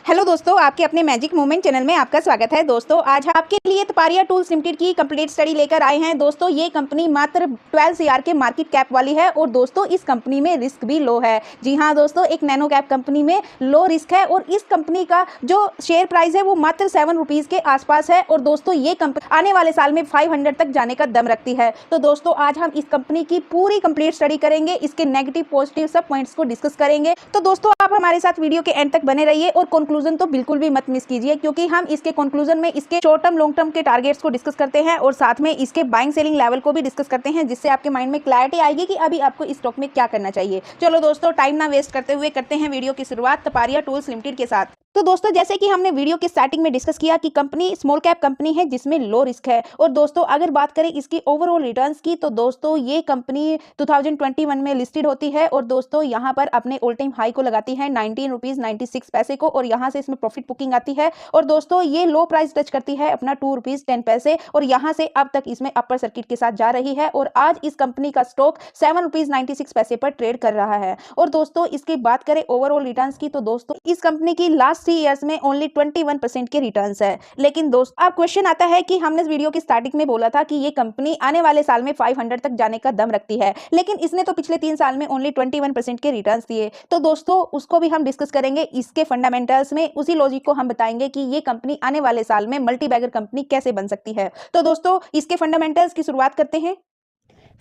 Hello दोस्तों, आपके अपने मैजिक मोमेंट चैनल में आपका स्वागत है। दोस्तों आज आपके लिए तपारिया टूल्स लिमिटेड की कंप्लीट स्टडी लेकर आए हैं। दोस्तों ये कंपनी मात्र 12 सीआर के मार्केट कैप वाली है और दोस्तों इस कंपनी में रिस्क भी लो है। जी हाँ दोस्तों, एक नैनो कैप कंपनी में लो रिस्क है और इस कंपनी का जो शेयर प्राइस है वो मात्र 7 रुपीज़ के आसपास है और दोस्तों ये कंपनी आने वाले साल में 500 तक जाने का दम रखती है। तो दोस्तों आज हम इस कंपनी की पूरी कंप्लीट स्टडी करेंगे, इसके नेगेटिव पॉजिटिव सब पॉइंट्स को डिस्कस करेंगे। तो दोस्तों आप हमारे साथ वीडियो के एंड तक बने रहिए और कंक्लूजन तो बिल्कुल भी मत मिस कीजिए, क्योंकि हम इसके कंक्लूजन में इसके शॉर्ट टर्म लॉन्ग टर्म के टारगेट्स को डिस्कस करते हैं और साथ में इसके बाइंग सेलिंग लेवल को भी डिस्कस करते हैं, जिससे आपके माइंड में क्लैरिटी आएगी कि अभी आपको इस स्टॉक में क्या करना चाहिए। चलो दोस्तों टाइम ना वेस्ट करते हुए करते हैं वीडियो की शुरुआत तपारिया टूल्स लिमिटेड के साथ। तो दोस्तों जैसे कि हमने वीडियो के स्टार्टिंग में डिस्कस किया कि कंपनी स्मॉल कैप कंपनी है जिसमें लो रिस्क है और दोस्तों अगर बात करें इसकी ओवरऑल रिटर्न्स की तो दोस्तों ये कंपनी 2021 में लिस्टेड होती है और दोस्तों यहाँ पर अपने ऑल टाइम हाई को लगाती है 19 रुपीज 96 पैसे को और यहाँ से इसमें प्रॉफिट बुकिंग आती है और दोस्तों ये लो प्राइस टच करती है अपना 2 रुपीज 10 पैसे और यहाँ से अब तक इसमें अपर सर्किट के साथ जा रही है और आज इस कंपनी का स्टॉक 7 रुपीज 96 पैसे पर ट्रेड कर रहा है। और दोस्तों इसकी बात करें ओवरऑल रिटर्न्स की तो दोस्तों इस कंपनी की लास्ट 3 इयर्स में ओनली 21% के रिटर्न्स है। लेकिन दोस्तों अब क्वेश्चन आता है कि हमने इस वीडियो की स्टार्टिंग में बोला था कि ये कंपनी आने वाले साल में 500 तक जाने का दम रखती है, लेकिन इसने तो पिछले 3 साल में ओनली 21% के रिटर्न्स दिए। तो दोस्तों उसको भी हम डिस्कस करेंगे, इसके फंडामेंटल्स में उसी लॉजिक को हम बताएंगे कि ये कंपनी आने वाले साल में मल्टी बैगर कंपनी कैसे बन सकती है। तो दोस्तों इसके फंडामेंटल्स की शुरुआत करते हैं।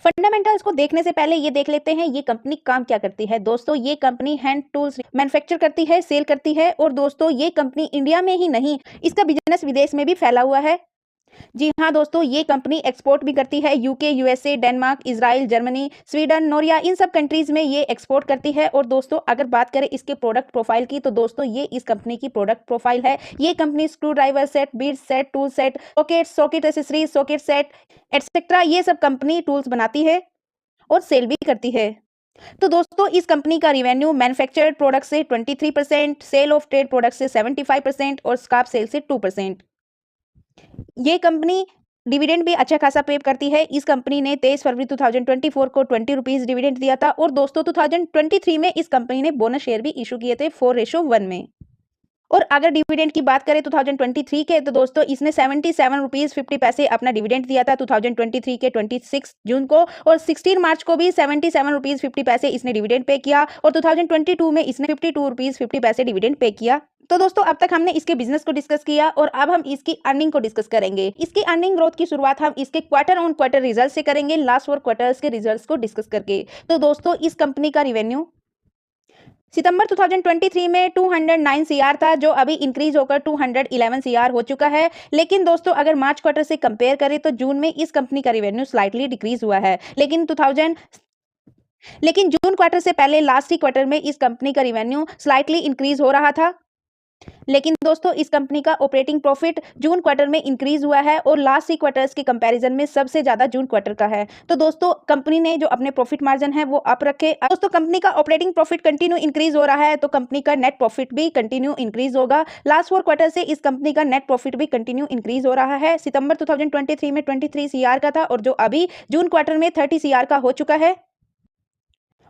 फंडामेंटल्स को देखने से पहले ये देख लेते हैं ये कंपनी काम क्या करती है। दोस्तों ये कंपनी हैंड टूल्स मैन्युफैक्चर करती है, सेल करती है और दोस्तों ये कंपनी इंडिया में ही नहीं, इसका बिजनेस विदेश में भी फैला हुआ है। जी हाँ दोस्तों, ये कंपनी एक्सपोर्ट भी करती है UK, USA, Denmark, Israel, Germany, Sweden, नोरिया, इन सब कंट्रीज में ये एक्सपोर्ट करती है। और दोस्तों अगर बात करें इसके प्रोडक्ट प्रोफाइल की तो दोस्तों ये इस कंपनी की प्रोडक्ट प्रोफाइल है। ये company screw driver set, bit set, tool set, socket accessories, socket set etcetera ये सब कंपनी टूल्स बनाती है और सेल भी करती है। तो दोस्तों इस कंपनी का रिवेन्यू मैन्युफैक्चर्ड प्रोडक्ट से 23%, सेल ऑफ ट्रेड प्रोडक्ट से 75% और स्क्रैप सेल से 2%। ये कंपनी डिविडेंड भी अच्छा खासा पे करती है। इस कंपनी ने 23 फरवरी 2024 को 20 रुपीज डिविडेंड दिया था और दोस्तों 2023 में इस कंपनी ने बोनस शेयर भी इशू किए थे 4:1 में। और अगर डिविडेंड की बात करें 2023 के तो दोस्तों इसने 77 रुपीज 50 पैसे अपना डिविडेंड दिया था 2023 के 26 जून को और 16 मार्च को भी 77 रुपीज 50 पैसे इसने डिविडेंड पे किया और 2022 में इसने 52 रुपीज 50 पैसे डिविडेंड पे किया। तो दोस्तों अब तक हमने इसके बिजनेस को डिस्कस किया और अब हम इसकी अर्निंग को डिस्कस करेंगे। इसकी अर्निंग ग्रोथ की शुरुआत हम इसके क्वार्टर ऑन क्वार्टर रिजल्ट से करेंगे, लास्ट 4 क्वार्टर्स के रिजल्ट्स को डिस्कस करके। तो दोस्तों इस कंपनी का रिवेन्यू सितंबर 2023 में 209 सीआर था, जो अभी इंक्रीज होकर 211 सीआर हो चुका है। लेकिन दोस्तों अगर मार्च क्वार्टर से कंपेयर करें तो जून में इस कंपनी का रिवेन्यू स्लाइटली डिक्रीज हुआ है। लेकिन जून क्वार्टर से पहले लास्ट ही क्वार्टर में इस कंपनी का रिवेन्यू स्लाइटली इंक्रीज हो रहा था। लेकिन दोस्तों इस कंपनी का ऑपरेटिंग प्रॉफिट जून क्वार्टर में इंक्रीज हुआ है और लास्ट 3 क्वार्टर्स के कंपैरिजन में सबसे ज्यादा जून क्वार्टर का है। तो दोस्तों कंपनी ने जो अपने प्रॉफिट मार्जिन है वो अप रखे। दोस्तों कंपनी का ऑपरेटिंग प्रॉफिट कंटिन्यू इंक्रीज हो रहा है तो कंपनी का नेट प्रॉफिट भी कंटिन्यू इंक्रीज होगा। लास्ट 4 क्वार्टर से इस कंपनी का नेट प्रॉफिट भी कंटिन्यू इंक्रीज हो रहा है। सितंबर 2023 में 23 सीआर का था और जो अभी जून क्वार्टर में 30 सीआर का हो चुका है।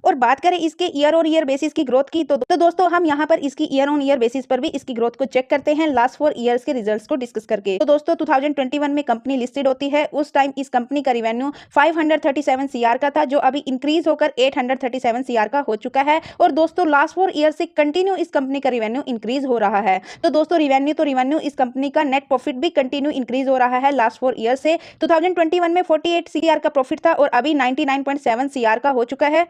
और बात करें इसके ईयर ऑन ईयर बेसिस की ग्रोथ की तो दोस्तों हम यहाँ पर इसकी ईयर ऑन ईयर बेसिस पर भी इसकी ग्रोथ को चेक करते हैं लास्ट 4 ईयर्स के रिजल्ट्स को डिस्कस करके। तो दोस्तों 2021 में कंपनी लिस्टेड होती है, उस टाइम इस कंपनी का रिवेन्यू 537 सीआर का था, जो अभी इंक्रीज होकर 837 सीआर का हो चुका है। और दोस्तों लास्ट 4 ईयर से कंटिन्यू इस कंपनी का रिवेन्यू इंक्रीज हो रहा है। तो दोस्तों रिवेन्यू इस कंपनी का नेट प्रॉफिट भी कंटिन्यू इंक्रीज हो रहा है लास्ट 4 ईयर से। 2021 में 48 सीआर का प्रॉफिट था और अभी 99.7 सीआर का हो चुका है।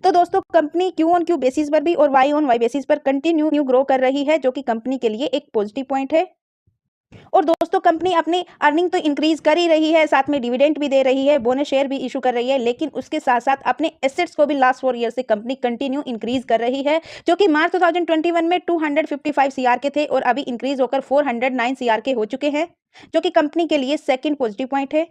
तो दोस्तों company Q on Q basis पर भी और वाई ऑन वाई बेसिस पर कंटिन्यू ग्रो कर रही है, जो कि कंपनी के लिए एक पॉजिटिव पॉइंट है। और दोस्तों कंपनी अपनी अर्निंग तो इंक्रीज कर ही रही है, साथ में डिविडेंड भी दे रही है, बोनस शेयर भी इशू कर रही है, लेकिन उसके साथ साथ अपने एसेट्स को भी लास्ट 4 ईयर से कंपनी कंटिन्यू इंक्रीज कर रही है, जो कि मार्च 2021 में 255 सीआर के थे और अभी इंक्रीज होकर 409 सीआर के हो चुके हैं, जो कि कंपनी के लिए सेकंड पॉजिटिव पॉइंट है।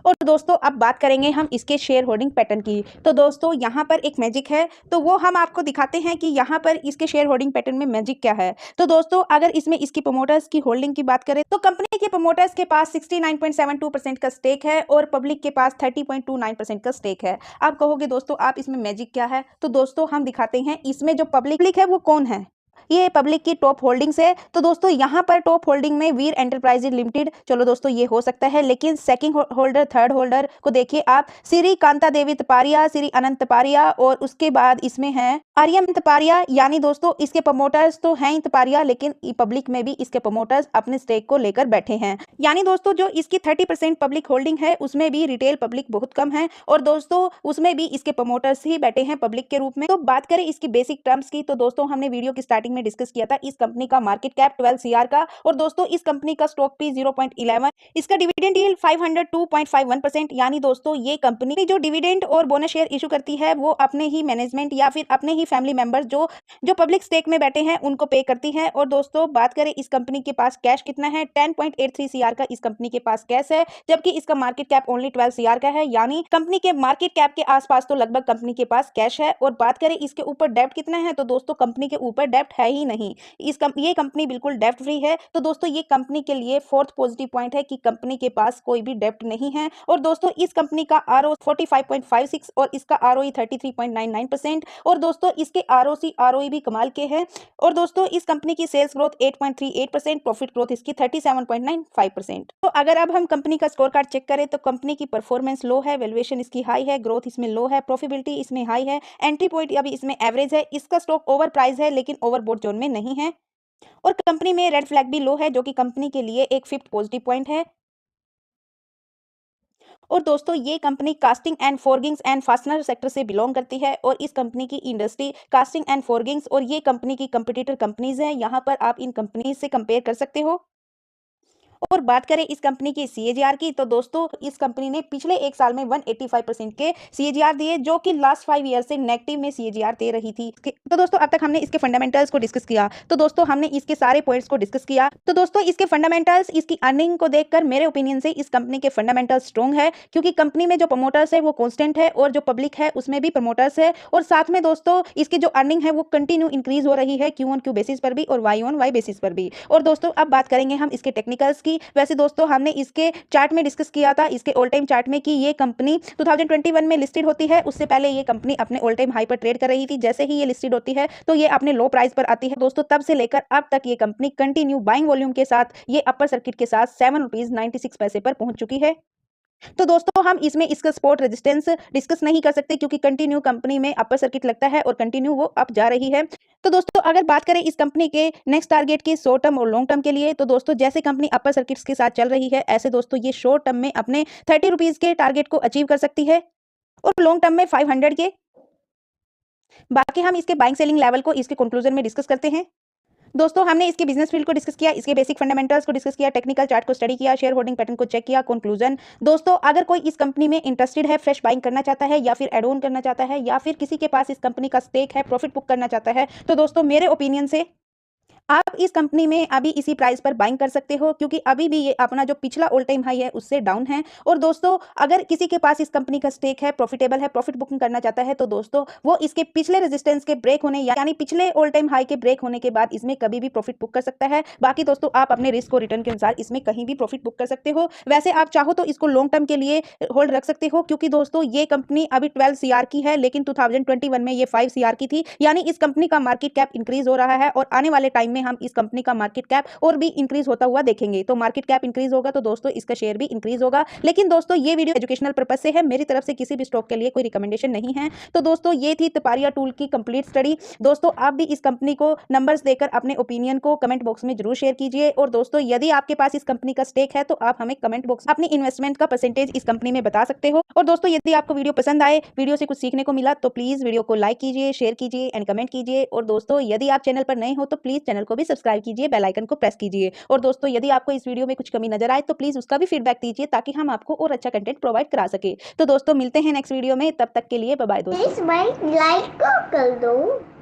और दोस्तों अब बात करेंगे हम इसके शेयर होल्डिंग पैटर्न की। तो दोस्तों यहाँ पर एक मैजिक है, तो वो हम आपको दिखाते हैं कि यहाँ पर इसके शेयर होल्डिंग पैटर्न में मैजिक क्या है। तो दोस्तों अगर इसमें इसकी प्रमोटर्स की होल्डिंग की बात करें तो कंपनी के प्रमोटर्स के पास 69.72% का स्टेक है और पब्लिक के पास 30.29% का स्टेक है। आप कहोगे दोस्तों आप इसमें मैजिक क्या है, तो दोस्तों हम दिखाते हैं इसमें जो पब्लिक है वो कौन है। ये पब्लिक की टॉप होल्डिंग्स है। तो दोस्तों यहाँ पर टॉप होल्डिंग में वीर एंटरप्राइजेज लिमिटेड, चलो दोस्तों ये हो सकता है, लेकिन सेकंड होल्डर, थर्ड होल्डर को देखिए आप, श्री कांता देवी तपारिया, श्री अनंत तपारिया, और उसके बाद इसमें है आर्यम तपारिया। यानी दोस्तों इसके प्रमोटर्स तो हैं ही तपारिया, लेकिन पब्लिक में भी इसके प्रमोटर्स अपने स्टेक को लेकर बैठे हैं। यानी दोस्तों जो इसकी 30% पब्लिक होल्डिंग है उसमें भी रिटेल पब्लिक बहुत कम है, और दोस्तों उसमें भी इसके प्रमोटर्स ही बैठे हैं पब्लिक के रूप में। तो बात करें इसकी बेसिक टर्म्स की, तो दोस्तों हमने वीडियो की स्टार्टिंग में डिस्कस किया था इस कंपनी का मार्केट कैप 12 CR का, और दोस्तों इस कंपनी का स्टॉक पी 0.11, इसका डिविडेंड यील्ड 502.51%। यानी दोस्तों ये कंपनी जो डिविडेंड और बोनस शेयर इशू करती है वो अपने ही मैनेजमेंट या फिर अपने ही फैमिली मेंबर्स जो पब्लिक स्टेक में बैठे हैं उनको पे करती है। और दोस्तों बात करें इस कंपनी के पास कैश कितना है, 10.83 CR का इस कंपनी के पास कैश है, जबकि इसका मार्केट कैप ओनली 12 CR का है। यानी कंपनी के मार्केट कैप के आसपास तो लगभग कंपनी के पास कैश है। और बात करें इसके ऊपर डेब्ट कितना है, तो दोस्तों कंपनी के ऊपर डेब्ट है ही नहीं, ये कंपनी बिल्कुल डेब्ट फ्री है। तो दोस्तों ये कंपनी के लिए फोर्थ पॉजिटिव पॉइंट है कि कंपनी के पास कोई भी डेब्ट नहीं है। और दोस्तों इस कंपनी का RO 45.56 और इसका ROE 33.99%, और दोस्तों इसके ROC ROE भी कमाल के हैं। और दोस्तों इस कंपनी की सेल्स ग्रोथ 8.38%, प्रॉफिट ग्रोथ इसकी 37.95%। तो अगर अब हम कंपनी का स्कोर कार्ड चेक करें तो कंपनी की परफॉर्मेंस लो है, वैल्यूएशन इसकी हाई है, ग्रोथ इसमें लो है, प्रॉफिटेबिलिटी इसमें हाई है, एंट्री पॉइंट अभी इसमें एवरेज है, इसका स्टॉक ओवर प्राइस है लेकिन ओवरबॉट जोन में नहीं है, और कंपनी में रेड फ्लैग भी लो है जो कि कंपनी के लिए एक फिफ्थ पॉजिटिव पॉइंट है। और दोस्तों ये company casting and forgings and fastener sector से बिलोंग करती है, और इस कंपनी की इंडस्ट्री कास्टिंग एंड फोर्गिंग्स, और ये कंपनी की कंपटीटर कंपनीज हैं, यहाँ पर आप इन कंपनीज से कंपेयर कर सकते हो। और बात करें इस कंपनी की CAGR की, तो दोस्तों इस कंपनी ने पिछले एक साल में 185% के CAGR दिए, जो कि लास्ट 5 ईयर से नेगेटिव में CAGR दे रही थी। तो दोस्तों अब तक हमने इसके फंडामेंटल्स को डिस्कस किया, तो दोस्तों हमने इसके सारे पॉइंट्स को डिस्कस किया। तो दोस्तों इसके फंडामेंटल्स, इसकी अर्निंग को देखकर मेरे ओपिनियन से इस कंपनी के फंडामेंटल्स स्ट्रॉन्ग है, क्योंकि कंपनी में जो प्रमोटर्स है वो कॉन्स्टेंट है, और जो पब्लिक है उसमें भी प्रमोटर्स है, और साथ में दोस्तों इसकी जो अर्निंग है वो कंटिन्यू इंक्रीज हो रही है Q-on-Q बेसिस पर भी और Y-on-Y बेसिस पर भी। और दोस्तों अब बात करेंगे हम इसके टेक्निकल्स की। वैसे दोस्तों हमने इसके चार्ट में डिस्कस किया था, इसके ऑल टाइम चार्ट में, कि ये कंपनी 2021 में लिस्टेड होती है, उससे पहले ये कंपनी अपने ऑल टाइम हाई पर ट्रेड कर रही थी। जैसे ही ये लिस्टेड होती है तो ये अपने लो प्राइस पर आती है दोस्तों, तब से लेकर अब तक ये कंपनी कंटिन्यू बाइंग वॉल्यूम के साथ ये अपर सर्किट के साथ 7 रुपीज 96 पैसे पर पहुंच चुकी है। तो दोस्तों हम इसमें इसका सपोर्ट रेजिस्टेंस डिस्कस नहीं कर सकते, क्योंकि कंटिन्यू कंपनी में अपर सर्किट लगता है और कंटिन्यू वो अप जा रही है। तो दोस्तों अगर बात करें इस कंपनी के नेक्स्ट टारगेट की शॉर्ट टर्म और लॉन्ग टर्म के लिए, तो दोस्तों जैसे कंपनी अपर सर्किट्स के साथ चल रही है, ऐसे दोस्तों ये शॉर्ट टर्म में अपने 30 रुपीज के टारगेट को अचीव कर सकती है, और लॉन्ग टर्म में 500 के। बाकी हम इसके बाइंग सेलिंग लेवल को इसके कंक्लूजन में डिस्कस करते हैं। दोस्तों हमने इसके बिजनेस फील्ड को डिस्कस किया, इसके बेसिक फंडामेंटल्स को डिस्कस किया, टेक्निकल चार्ट को स्टडी किया, शेयर होल्डिंग पैटर्न को चेक किया, कंक्लूजन। दोस्तों अगर कोई इस कंपनी में इंटरेस्टेड है, फ्रेश बाइंग करना चाहता है, या फिर एड ऑन करना चाहता है, या फिर किसी के पास इस कंपनी का स्टेक है, प्रॉफिट बुक करना चाहता है, तो दोस्तों मेरे ओपिनियन से आप इस कंपनी में अभी इसी प्राइस पर बाइंग कर सकते हो, क्योंकि अभी भी ये अपना जो पिछला ऑल टाइम हाई है उससे डाउन है। और दोस्तों अगर किसी के पास इस कंपनी का स्टेक है, प्रॉफिटेबल है, प्रॉफिट बुकिंग करना चाहता है, तो दोस्तों वो इसके पिछले रेजिस्टेंस के ब्रेक होने यानी पिछले ऑल टाइम हाई के ब्रेक होने के बाद इसमें कभी भी प्रॉफिट बुक कर सकता है। बाकी दोस्तों आप अपने रिस्क और रिटर्न के अनुसार इसमें कहीं भी प्रॉफिट बुक कर सकते हो। वैसे आप चाहो तो इसको लॉन्ग टर्म के लिए होल्ड रख सकते हो, क्योंकि दोस्तों ये कंपनी अभी 12 CR की है, लेकिन 2021 में ये 5 CR की थी। यानी इस कंपनी का मार्केट कैप इंक्रीज हो रहा है, और आने वाले टाइम में हम इस कंपनी का मार्केट कैप और भी इंक्रीज होता हुआ देखेंगे। तो मार्केट कैप इंक्रीज होगा तो दोस्तों इसका शेयर भी इंक्रीज होगा। लेकिन दोस्तों ये वीडियो एजुकेशनल पर्पस से है, मेरी तरफ से किसी भी स्टॉक के लिए कोई रिकमेंडेशन नहीं है। तो दोस्तों ये थी तपारिया टूल की कंप्लीट स्टडी। दोस्तों आप भी इस कंपनी को नंबर्स देकर अपने ओपिनियन को कमेंट बॉक्स में जरूर शेयर कीजिए। और दोस्तों यदि आपके पास इस कंपनी का स्टेक है तो आप हमें कमेंट बॉक्स अपनी इन्वेस्टमेंट का परसेंटेज इस कंपनी में बता सकते हो। और दोस्तों यदि आपको वीडियो पसंद आए, वीडियो से कुछ सीखने को मिला, तो प्लीज वीडियो को लाइक कीजिए, शेयर कीजिए एंड कमेंट कीजिए। और दोस्तों यदि आप चैनल पर नए हो तो प्लीज चैनल को भी सब्सक्राइब कीजिए, बेल आइकन को प्रेस कीजिए। और दोस्तों यदि आपको इस वीडियो में कुछ कमी नजर आए तो प्लीज उसका भी फीडबैक दीजिए, ताकि हम आपको और अच्छा कंटेंट प्रोवाइड करा सके। तो दोस्तों मिलते हैं नेक्स्ट वीडियो में, तब तक के लिए बाय बाय दोस्तों। प्लीज लाइक कर दो।